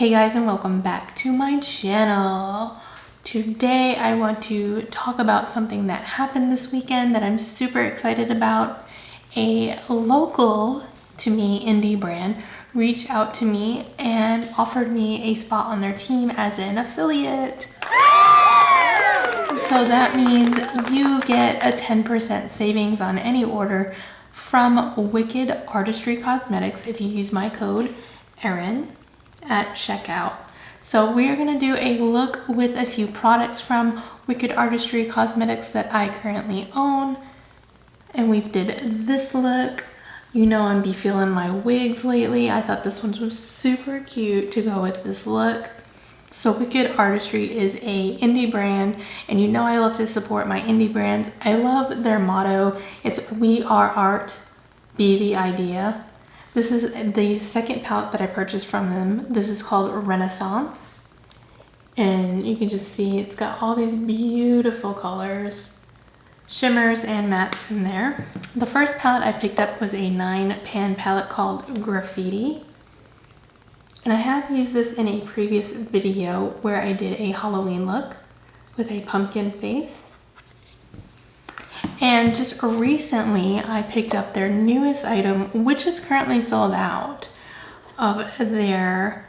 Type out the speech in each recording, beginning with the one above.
Hey guys, and welcome back to my channel. Today I want to talk about something that happened this weekend that I'm super excited about. A local to me indie brand reached out to me and offered me a spot on their team as an affiliate. So that means you get a 10% savings on any order from Wikked Artistry Cosmetics if you use my code Erin at checkout. So we are going to do a look with a few products from Wikked Artistry Cosmetics that I currently own. And we did this look. You know I'm be feeling my wigs lately. I thought this one was super cute to go with this look. So Wikked Artistry is a indie brand, and you know I love to support my indie brands. I love their motto. It's "We are art, be the idea." This is the second palette that I purchased from them. This is called Renaissance. And you can just see it's got all these beautiful colors, shimmers and mattes in there. The first palette I picked up was a 9-pan palette called Graffiti. And I have used this in a previous video where I did a Halloween look with a pumpkin face. And just recently I picked up their newest item, which is currently sold out, of their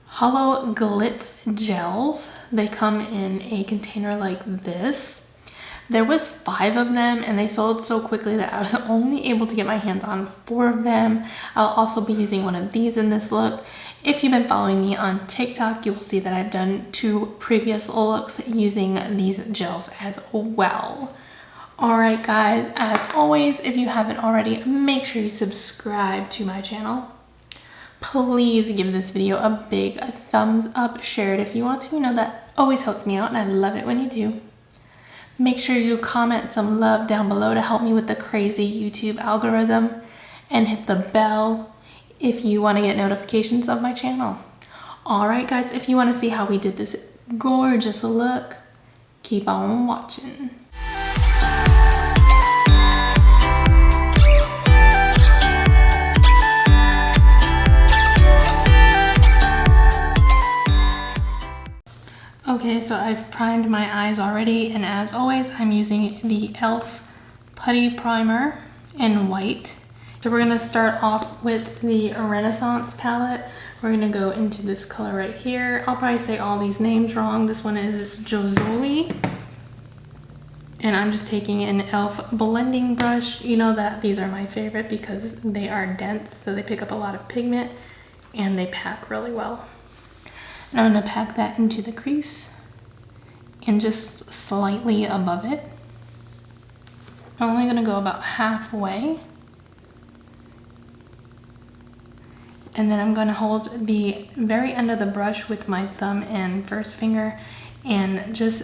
Hollow Glitz gels. They come in a container like this. There was 5 of them and they sold so quickly that I was only able to get my hands on 4 of them. I'll also be using one of these in this look. If you've been following me on TikTok, you will see that I've done 2 previous looks using these gels as well. Alright guys, as always, if you haven't already, make sure you subscribe to my channel. Please give this video a big thumbs up, share it if you want to. You know that always helps me out and I love it when you do. Make sure you comment some love down below to help me with the crazy YouTube algorithm, and hit the bell if you want to get notifications of my channel. Alright guys, if you want to see how we did this gorgeous look, keep on watching. Okay, so I've primed my eyes already, and as always, I'm using the e.l.f. Putty Primer in white. So we're gonna start off with the Renaissance palette. We're gonna go into this color right here. I'll probably say all these names wrong. This one is Josoli. And I'm just taking an e.l.f. blending brush. You know that these are my favorite because they are dense, so they pick up a lot of pigment and they pack really well. And I'm going to pack that into the crease and just slightly above it. I'm only going to go about halfway. And then I'm going to hold the very end of the brush with my thumb and first finger and just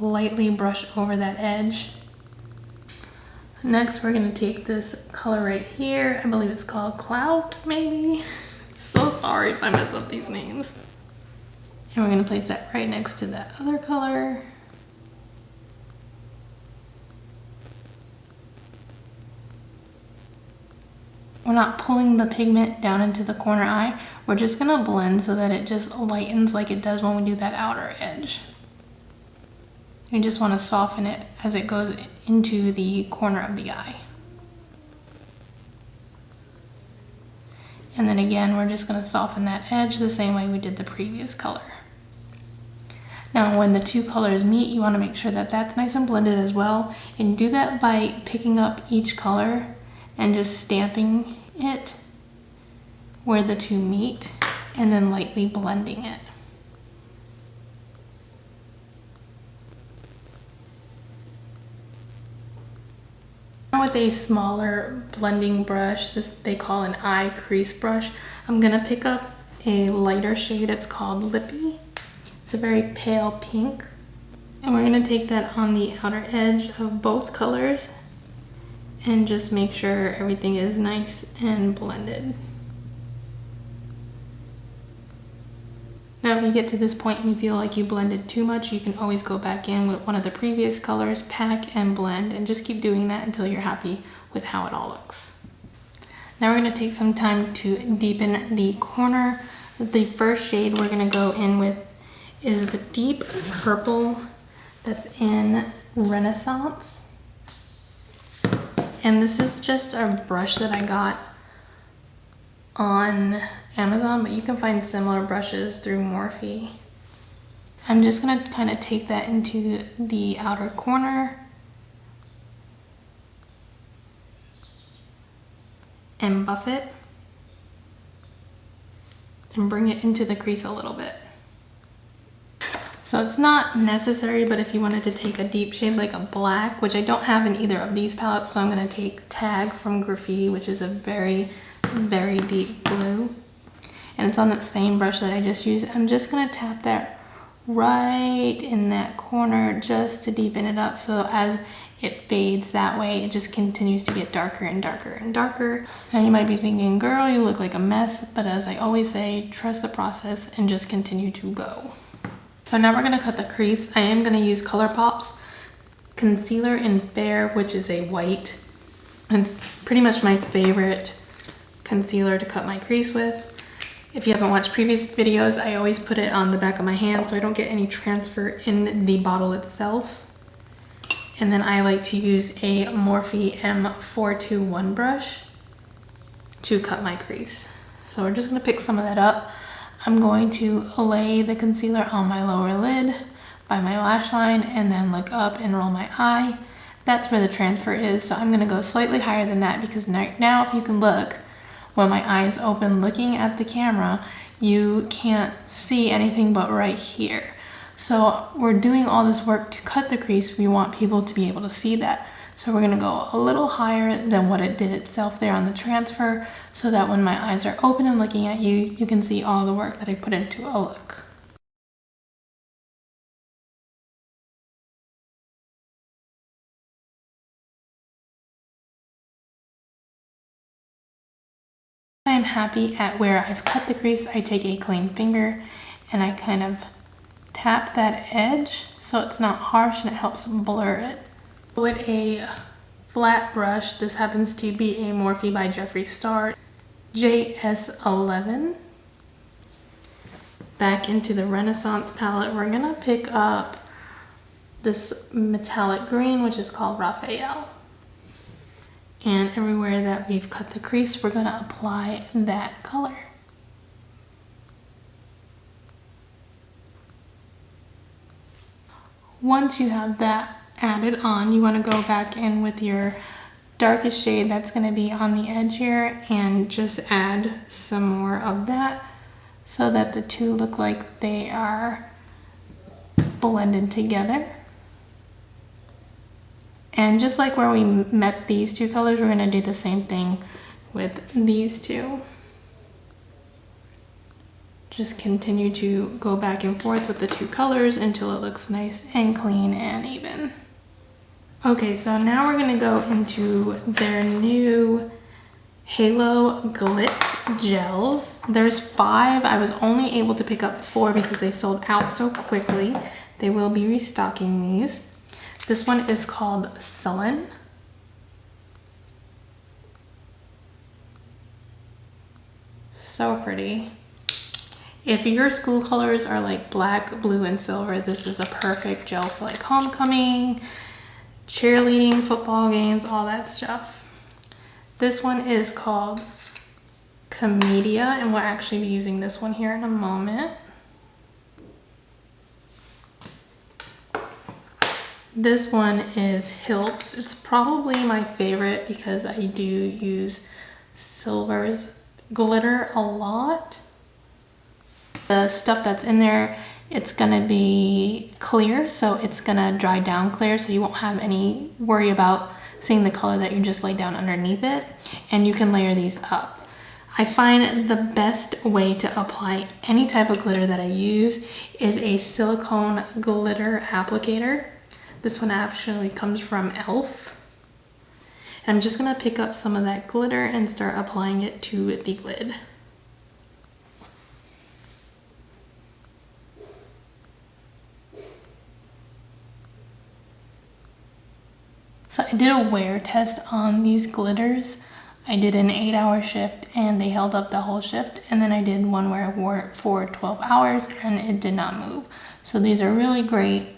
lightly brush over that edge. Next, we're going to take this color right here. I believe it's called Clout, maybe? So sorry if I mess up these names. And we're going to place that right next to that other color. We're not pulling the pigment down into the corner eye. We're just going to blend so that it just lightens like it does when we do that outer edge. You just want to soften it as it goes into the corner of the eye. And then again, we're just going to soften that edge the same way we did the previous color. Now when the 2 colors meet, you want to make sure that that's nice and blended as well. And do that by picking up each color and just stamping it where the 2 meet and then lightly blending it. Now with a smaller blending brush, this they call an eye crease brush, I'm going to pick up a lighter shade. It's called Lippy. It's a very pale pink, and we're going to take that on the outer edge of both colors and just make sure everything is nice and blended. Now if you get to this point and you feel like you blended too much, you can always go back in with one of the previous colors, pack and blend, and just keep doing that until you're happy with how it all looks. Now we're going to take some time to deepen the corner The first shade we're gonna go in with is the deep purple that's in Renaissance. And this is just a brush that I got on Amazon, but you can find similar brushes through Morphe. I'm just gonna kind of take that into the outer corner and buff it and bring it into the crease a little bit. So it's not necessary, but if you wanted to take a deep shade like a black, which I don't have in either of these palettes, so I'm gonna take Tag from Graffiti, which is a very, very deep blue. And it's on that same brush that I just used. I'm just gonna tap that right in that corner just to deepen it up, so as it fades that way, it just continues to get darker and darker and darker. Now you might be thinking, girl, you look like a mess, but as I always say, trust the process and just continue to go. So now we're gonna cut the crease. I am gonna use ColourPop's concealer in Fair, which is a white. It's pretty much my favorite concealer to cut my crease with. If you haven't watched previous videos, I always put it on the back of my hand so I don't get any transfer in the bottle itself. And then I like to use a Morphe M421 brush to cut my crease. So we're just gonna pick some of that up. I'm going to lay the concealer on my lower lid by my lash line and then look up and roll my eye. That's where the transfer is. So I'm gonna go slightly higher than that because now if you can look, when my eye is open looking at the camera, you can't see anything but right here. So we're doing all this work to cut the crease. We want people to be able to see that. So we're gonna go a little higher than what it did itself there on the transfer, so that when my eyes are open and looking at you, you can see all the work that I put into a look. I'm happy at where I've cut the crease. I take a clean finger and I kind of tap that edge so it's not harsh and it helps blur it. With a flat brush, this happens to be a Morphe by Jeffree Star JS11. Back into the Renaissance palette, we're gonna pick up this metallic green, which is called Raphael. And everywhere that we've cut the crease, we're gonna apply that color. Once you have that added on, you want to go back in with your darkest shade that's going to be on the edge here and just add some more of that so that the two look like they are blended together. And just like where we met these two colors, we're going to do the same thing with these two. Just continue to go back and forth with the two colors until it looks nice and clean and even. Okay, so now we're gonna go into their new Halo Glitz gels. There's 5. I was only able to pick up 4 because they sold out so quickly. They will be restocking these. This one is called Sullen. So pretty. If your school colors are like black, blue, and silver, this is a perfect gel for like homecoming, cheerleading, football games, all that stuff. This one is called Comedia, and we'll actually be using this one here in a moment. This one is Hilts. It's probably my favorite because I do use silver's glitter a lot. The stuff that's in there, it's gonna be clear, so it's gonna dry down clear, so you won't have any worry about seeing the color that you just laid down underneath it, and you can layer these up. I find the best way to apply any type of glitter that I use is a silicone glitter applicator. This one actually comes from e.l.f. And I'm just gonna pick up some of that glitter and start applying it to the lid. So I did a wear test on these glitters. I did an 8-hour shift and they held up the whole shift. And then I did one where I wore it for 12 hours and it did not move. So these are really great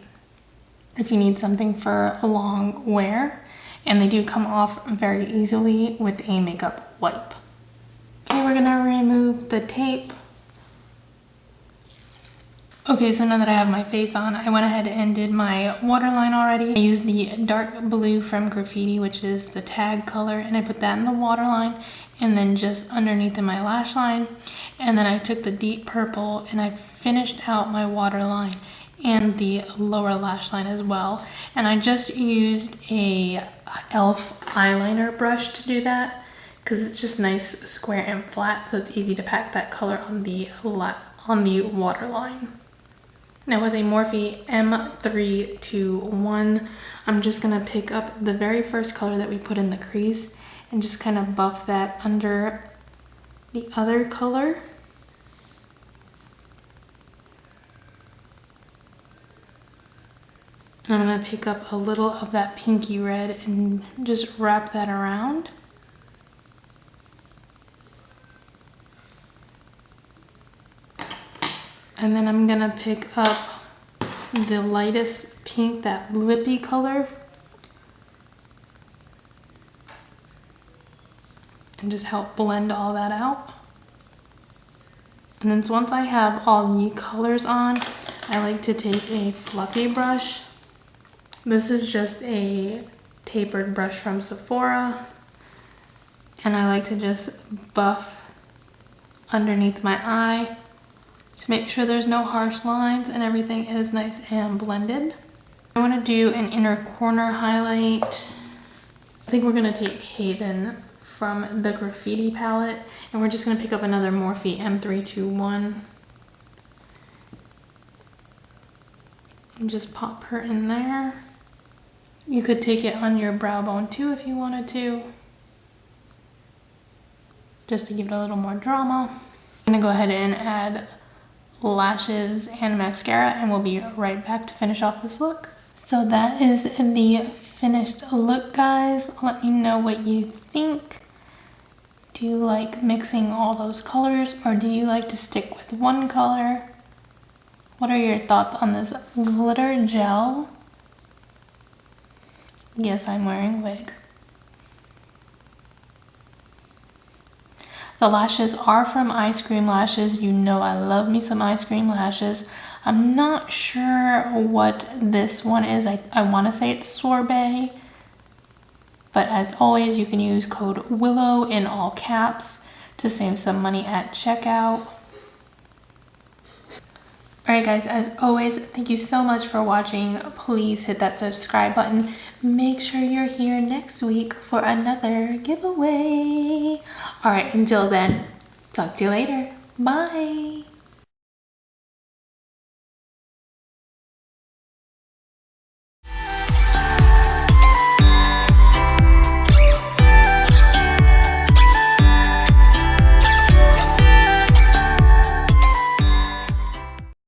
if you need something for a long wear. And they do come off very easily with a makeup wipe. Okay, we're gonna remove the tape. Okay, so now that I have my face on, I went ahead and did my waterline already. I used the dark blue from Graffiti, which is the tag color, and I put that in the waterline and then just underneath in my lash line. And then I took the deep purple and I finished out my waterline and the lower lash line as well. And I just used a e.l.f. eyeliner brush to do that because it's just nice, square and flat, so it's easy to pack that color on the waterline. Now with a Morphe M321, I'm just gonna pick up the very first color that we put in the crease and just kind of buff that under the other color. And I'm gonna pick up a little of that pinky red and just wrap that around. And then I'm gonna pick up the lightest pink, that lippy color, and just help blend all that out. And then once I have all the colors on, I like to take a fluffy brush. This is just a tapered brush from Sephora. And I like to just buff underneath my eye to make sure there's no harsh lines and everything is nice and blended. I want to do an inner corner highlight. I think we're going to take Haven from the Graffiti palette, and we're just going to pick up another Morphe M321 and just pop her in there. You could take it on your brow bone too if you wanted to, just to give it a little more drama. I'm going to go ahead and add lashes and mascara, and we'll be right back to finish off this look. So that is the finished look, guys. Let me know what you think. Do you like mixing all those colors, or do you like to stick with one color? What are your thoughts on this glitter gel? Yes, I'm wearing a wig. The lashes are from Ice Cream Lashes. You know I love me some Ice Cream Lashes. I'm not sure what this one is. I want to say it's Sorbet. But as always, you can use code WILLOW in all caps to save some money at checkout. Alright guys, as always, thank you so much for watching. Please hit that subscribe button. Make sure you're here next week for another giveaway. Alright, until then, talk to you later. Bye!